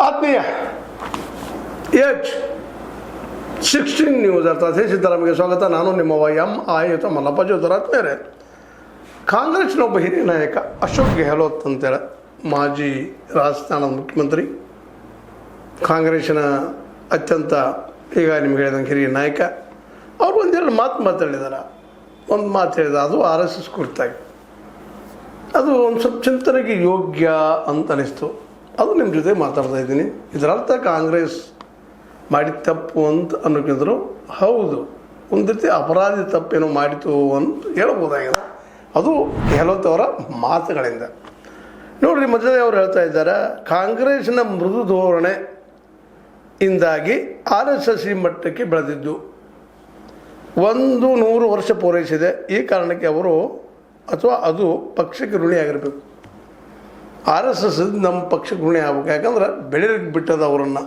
ಆತ್ಮೀಯ H16 news ಅರ್ಥಾತ್ ಸಿದ್ದರಾಮಯ್ಯಗೆ ಸ್ವಾಗತ. ನಾನು ನಿಮ್ಮವ ಆಯುತ ಮಲ್ಲಪ್ಪ ಜೋತರಾತ್ಮೇರೆ. ಕಾಂಗ್ರೆಸ್ನ ಒಬ್ಬ ಹಿರಿಯ ನಾಯಕ ಅಶೋಕ್ ಗೆಹ್ಲೋಟ್ ಅಂತೇಳಿ ಮಾಜಿ ರಾಜಸ್ಥಾನದ ಮುಖ್ಯಮಂತ್ರಿ, ಕಾಂಗ್ರೆಸ್ಸಿನ ಅತ್ಯಂತ ಈಗ ನಿಮ್ಗೆ ಹೇಳಿದಂಗೆ ಹಿರಿಯ ನಾಯಕ, ಅವರು ಒಂದೆರಡು ಮಾತಾಡಿದ್ದಾರೆ. ಒಂದು ಮಾತು ಹೇಳಿದ, ಅದು RSS ಕುರಿತಾಗಿ. ಅದು ಒಂದು ಸ್ವಲ್ಪ ಚಿಂತನೆಗೆ ಯೋಗ್ಯ ಅಂತ ಅನಿಸ್ತು. ಅದು ನಿಮ್ಮ ಜೊತೆ ಮಾತಾಡ್ತಾ ಇದ್ದೀನಿ. ಇದರರ್ಥ ಕಾಂಗ್ರೆಸ್ ಮಾಡಿದ ತಪ್ಪು ಅಂತ ಅನ್ನೋಕ್ಕಿಂತರೂ ಹೌದು, ಒಂದು ರೀತಿ ಅಪರಾಧಿ ತಪ್ಪೇನೋ ಮಾಡಿತು ಅಂತ ಹೇಳ್ಬೋದಾಗಿದೆ. ಅದು ಗೆಹ್ಲೋಟ್ ಅವರ ಮಾತುಗಳಿಂದ. ನೋಡಿರಿ, ಮೊದಲೇ ಅವರು ಹೇಳ್ತಾ ಇದ್ದಾರೆ, ಕಾಂಗ್ರೆಸ್ನ ಮೃದು ಧೋರಣೆ ಇಂದಾಗಿ RSS ಈ ಮಟ್ಟಕ್ಕೆ ಬೆಳೆದಿದ್ದು 100 ವರ್ಷ ಪೂರೈಸಿದೆ. ಈ ಕಾರಣಕ್ಕೆ ಅವರು ಅಥವಾ ಅದು ಪಕ್ಷಕ್ಕೆ ಋಣಿಯಾಗಿರಬೇಕು. RSS ನಮ್ಮ ಪಕ್ಷಕ್ಕೆ ಋಣಿ ಆಗ್ಬೇಕು. ಯಾಕಂದ್ರೆ ಬೆಳೆಯಲಿಕ್ಕೆ ಬಿಟ್ಟದ ಅವರನ್ನು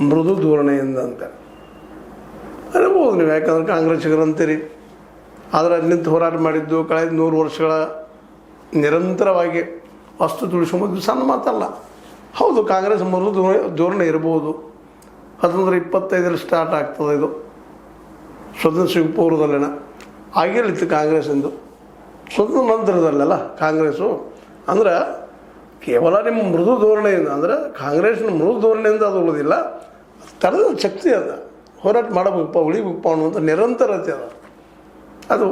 ಮೃದು ಧೋರಣೆಯಿಂದ ಅಂತ ಅನ್ಬೋದು ನೀವು. ಯಾಕಂದ್ರೆ ಕಾಂಗ್ರೆಸ್ಸಿಗರು ಅಂತೀರಿ, ಆದರೆ ನಿಂತು ಹೋರಾಟ ಮಾಡಿದ್ದು ಕಳೆದ 100 ವರ್ಷಗಳ ನಿರಂತರವಾಗಿ ಅಸ್ತು ತುಳಿಸುವುದು ಸಣ್ಣ ಮಾತಲ್ಲ. ಹೌದು, ಕಾಂಗ್ರೆಸ್ ಮೃದು ಧೋರಣೆ ಇರ್ಬೋದು. 1925 ಸ್ಟಾರ್ಟ್ ಆಗ್ತದೆ. ಇದು ಸ್ವತಂತ್ರ ಸಿಗ ಪೂರ್ವದಲ್ಲೇನ ಆಗಿರಲಿತ್ತು ಕಾಂಗ್ರೆಸ್ಸಿಂದು. ಸ್ವತಂತ್ರ ನಂತರದಲ್ಲೆಲ್ಲ ಕಾಂಗ್ರೆಸ್ಸು ಅಂದ್ರೆ ಕೇವಲ ನಿಮ್ಮ ಮೃದು ಧೋರಣೆಯಿಂದ, ಅಂದರೆ ಕಾಂಗ್ರೆಸ್ನ ಮೃದು ಧೋರಣೆಯಿಂದ ಅದು ಉಳಿದಿಲ್ಲ, ತಡೆದ ಶಕ್ತಿ ಅದ. ಹೋರಾಟ ಮಾಡಬೇಕಪ್ಪ, ಉಳಿಬೇಕಪ್ಪ ಅನ್ನುವಂಥ ನಿರಂತರತೆ ಅದ. ಅದು